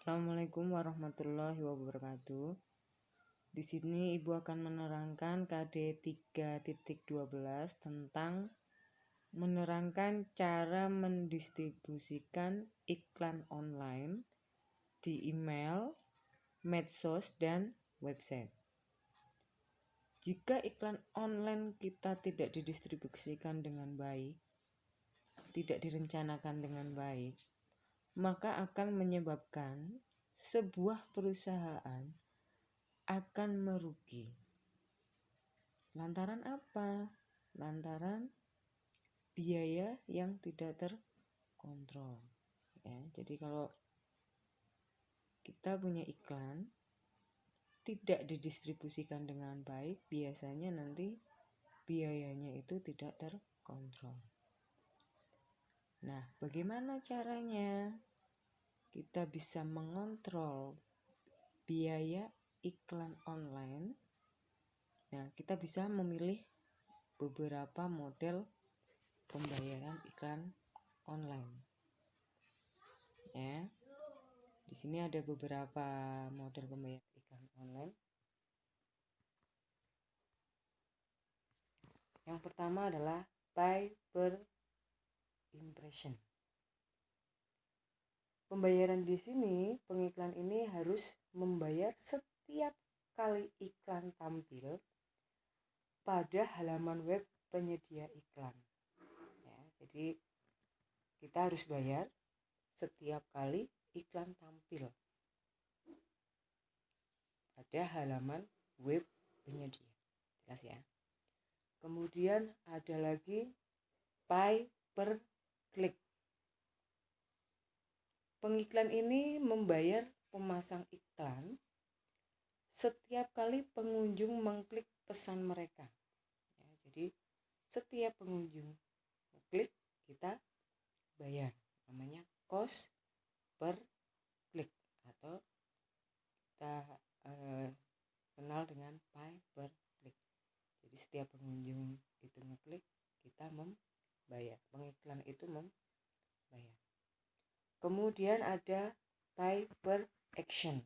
Assalamualaikum warahmatullahi wabarakatuh. Di sini Ibu akan menerangkan KD 3.12 tentang menerangkan cara mendistribusikan iklan online di email, medsos, dan website. Jika iklan online kita tidak didistribusikan dengan baik, tidak direncanakan dengan baik, maka akan menyebabkan sebuah perusahaan akan merugi. Lantaran apa? Lantaran biaya yang tidak terkontrol. Ya, jadi kalau kita punya iklan tidak didistribusikan dengan baik, biasanya nanti biayanya itu tidak terkontrol. Nah, bagaimana caranya kita bisa mengontrol biaya iklan online? Nah, kita bisa memilih beberapa model pembayaran iklan online. Ya. Di sini ada beberapa model pembayaran iklan online. Yang pertama adalah pay per impression. Pembayaran di sini, pengiklan ini harus membayar setiap kali iklan tampil pada halaman web penyedia iklan. Ya, jadi kita harus bayar setiap kali iklan tampil pada halaman web penyedia. Jelas ya. Kemudian ada lagi pay per click. Pengiklan ini membayar pemasang iklan setiap kali pengunjung mengklik pesan mereka. Ya, jadi setiap pengunjung mengklik kita bayar. Namanya cost per click atau kita kenal dengan pay per click. Jadi setiap pengunjung itu ngeklik, kita membayar. Pengiklan itu membayar. Kemudian ada pay per action.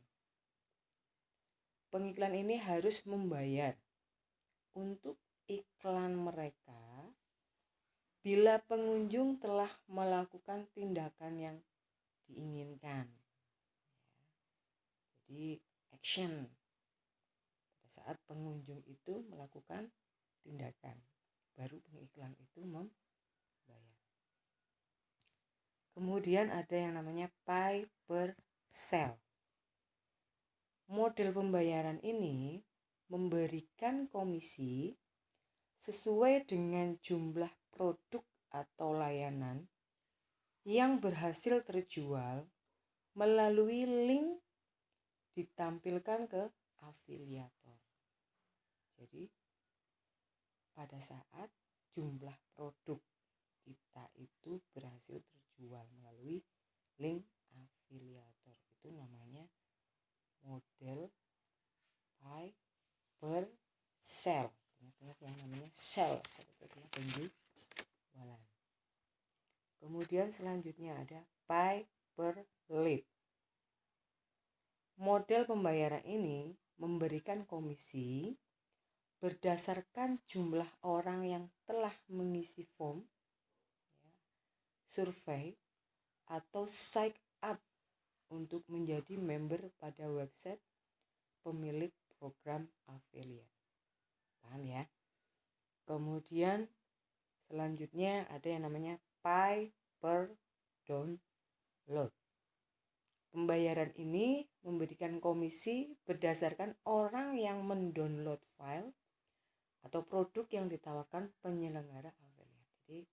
Pengiklan ini harus membayar untuk iklan mereka bila pengunjung telah melakukan tindakan yang diinginkan. Jadi action pada saat pengunjung itu melakukan tindakan, baru pengiklan itu membayar. Kemudian ada yang namanya pay per sale. Model pembayaran ini memberikan komisi sesuai dengan jumlah produk atau layanan yang berhasil terjual melalui link ditampilkan ke afiliator. Jadi pada saat jumlah produk kita itu berhasil terjual melalui link afiliator, itu namanya model pay per sale. Ingat yang namanya sale, sebetulnya penjualan. Kemudian selanjutnya ada pay per lead. Model pembayaran ini memberikan komisi berdasarkan jumlah orang yang telah mengisi form, survei, atau sign up untuk menjadi member pada website pemilik program affiliate. Paham ya? Kemudian selanjutnya ada yang namanya pay per download. Pembayaran ini memberikan komisi berdasarkan orang yang mendownload file atau produk yang ditawarkan penyelenggara affiliate. Jadi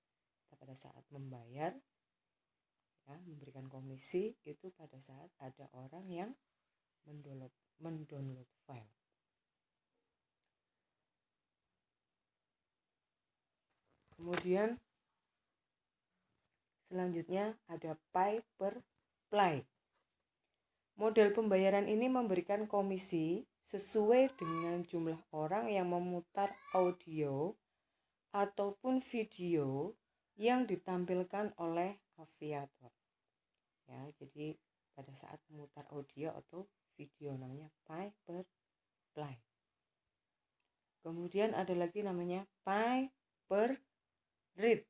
pada saat membayar, ya, memberikan komisi itu pada saat ada orang yang mendownload file. Kemudian selanjutnya ada pay per play. Model pembayaran ini memberikan komisi sesuai dengan jumlah orang yang memutar audio ataupun video yang ditampilkan oleh afiliator. Ya, jadi pada saat memutar audio atau video, namanya pay per play. Kemudian ada lagi namanya pay per read.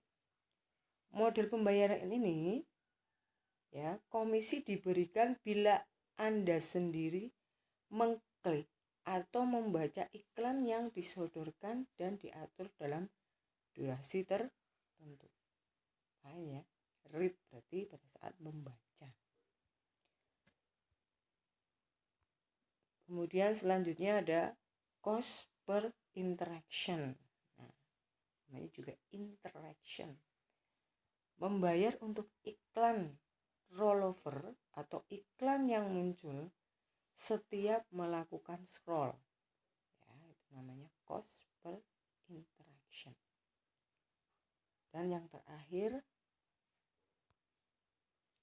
Model pembayaran ini ya, komisi diberikan bila Anda sendiri mengklik atau membaca iklan yang disodorkan dan diatur dalam durasi tertentu. Pay ya, read berarti pada saat membaca. Kemudian selanjutnya ada cost per interaction. Nah, namanya juga interaction. Membayar untuk iklan rollover atau iklan yang muncul setiap melakukan scroll. Ya, itu namanya cost per interaction. Dan yang terakhir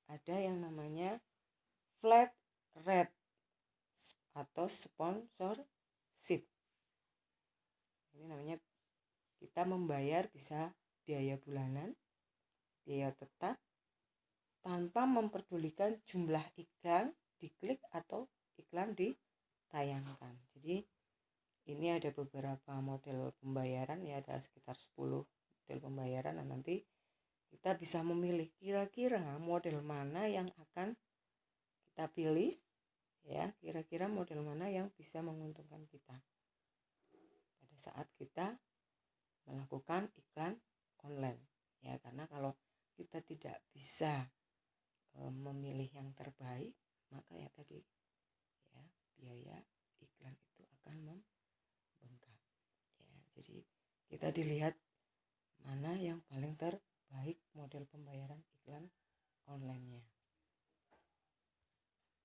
ada yang namanya flat rate atau sponsorship. Ini namanya kita membayar bisa biaya bulanan, biaya tetap, tanpa memperdulikan jumlah iklan diklik atau iklan ditayangkan. Jadi ini ada beberapa model pembayaran ya, ada sekitar 10 model pembayaran. Dan nanti kita bisa memilih kira-kira model mana yang akan kita pilih ya, kira-kira model mana yang bisa menguntungkan kita pada saat kita melakukan iklan online ya. Karena kalau kita tidak bisa memilih yang terbaik, maka ya tadi ya, biaya iklan itu akan membengkak ya. Jadi kita dilihat mana yang paling terbaik model pembayaran iklan online-nya.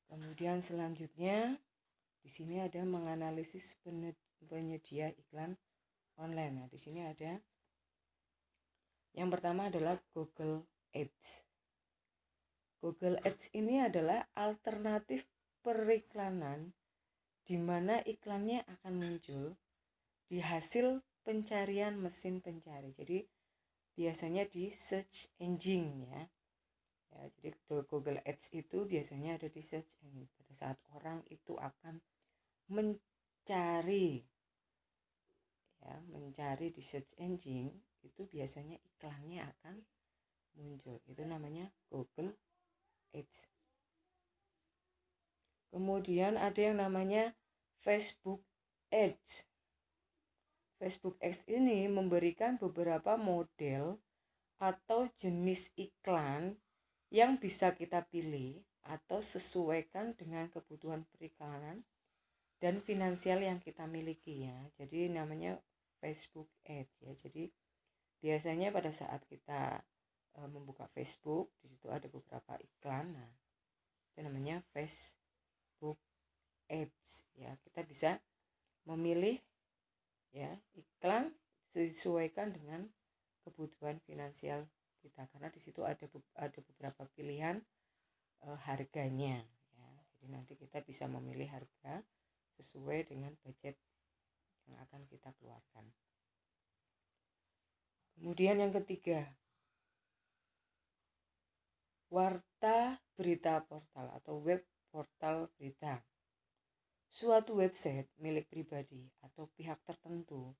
Kemudian selanjutnya di sini ada menganalisis penyedia iklan online. Nah, di sini ada yang pertama adalah Google Ads. Google Ads ini adalah alternatif periklanan di mana iklannya akan muncul di hasil pencarian mesin pencari. Jadi biasanya di search engine ya. Ya, jadi Google Ads itu biasanya ada di search engine. Pada saat orang itu akan mencari di search engine, itu biasanya iklannya akan muncul. Itu namanya Google Ads. Kemudian ada yang namanya Facebook Ads. Facebook Ads ini memberikan beberapa model atau jenis iklan yang bisa kita pilih atau sesuaikan dengan kebutuhan periklanan dan finansial yang kita miliki ya. Jadi namanya Facebook Ads ya. Jadi biasanya pada saat kita membuka Facebook, di situ ada beberapa iklan. Nah, itu namanya Facebook Ads ya. Kita bisa memilih ya iklan disesuaikan dengan kebutuhan finansial kita, karena di situ ada beberapa pilihan harganya ya. Jadi nanti kita bisa memilih harga sesuai dengan budget yang akan kita keluarkan. Kemudian yang ketiga, warta berita portal atau web portal berita. Suatu website milik pribadi atau pihak tertentu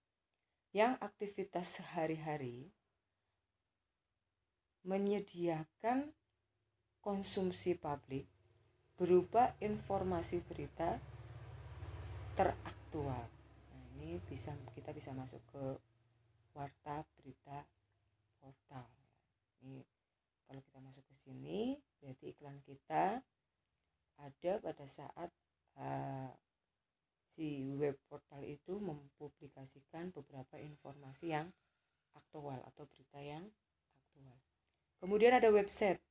yang aktivitas sehari-hari menyediakan konsumsi publik berupa informasi berita teraktual. Nah, ini kita bisa masuk ke warta berita portal. Ini kalau kita masuk ke sini, berarti iklan kita ada pada saat si web portal itu mempublikasikan beberapa informasi yang aktual atau berita yang aktual. Kemudian ada website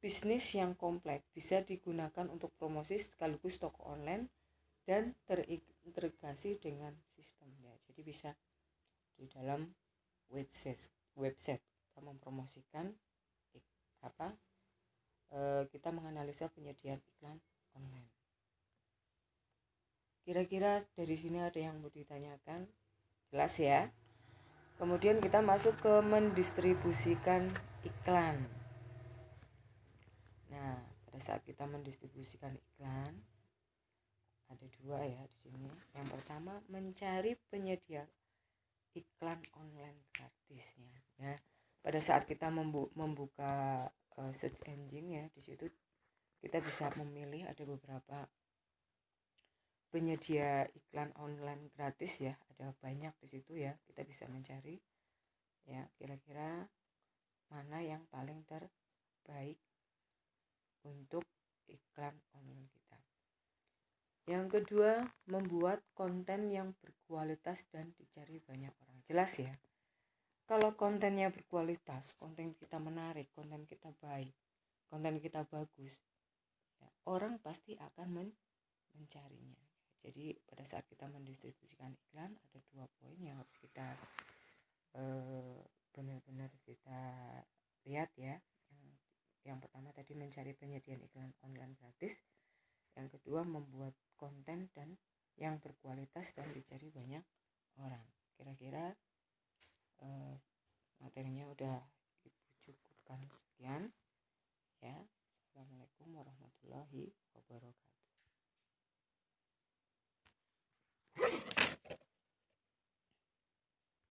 bisnis yang kompleks, bisa digunakan untuk promosi sekaligus toko online dan terintegrasi dengan sistem ya. Jadi bisa di dalam website kita mempromosikan kita menganalisa penyediaan iklan online. Kira-kira dari sini ada yang mau ditanyakan? Jelas ya? Kemudian kita masuk ke mendistribusikan iklan. Nah, pada pada saat kita mendistribusikan iklan ada dua ya di sini. Yang pertama, mencari penyedia iklan online gratisnya ya. Pada saat kita membuka search engine ya, di situ kita bisa memilih ada beberapa penyedia iklan online gratis ya, ada banyak di situ ya. Kita bisa mencari ya kira-kira mana yang paling terbaik untuk iklan online kita. Yang kedua, membuat konten yang berkualitas dan dicari banyak orang. Jelas ya, kalau kontennya berkualitas, konten kita menarik, konten kita baik, konten kita bagus, ya, orang pasti akan mencarinya. Jadi pada saat kita mendistribusikan iklan ada 2 poin yang harus kita benar-benar kita lihat ya. Yang pertama tadi mencari penyediaan iklan online gratis. Yang kedua membuat konten dan yang berkualitas dan dicari banyak orang. Kira-kira materinya udah Ibu cukupkan sekian ya. Assalamualaikum warahmatullahi wabarakatuh.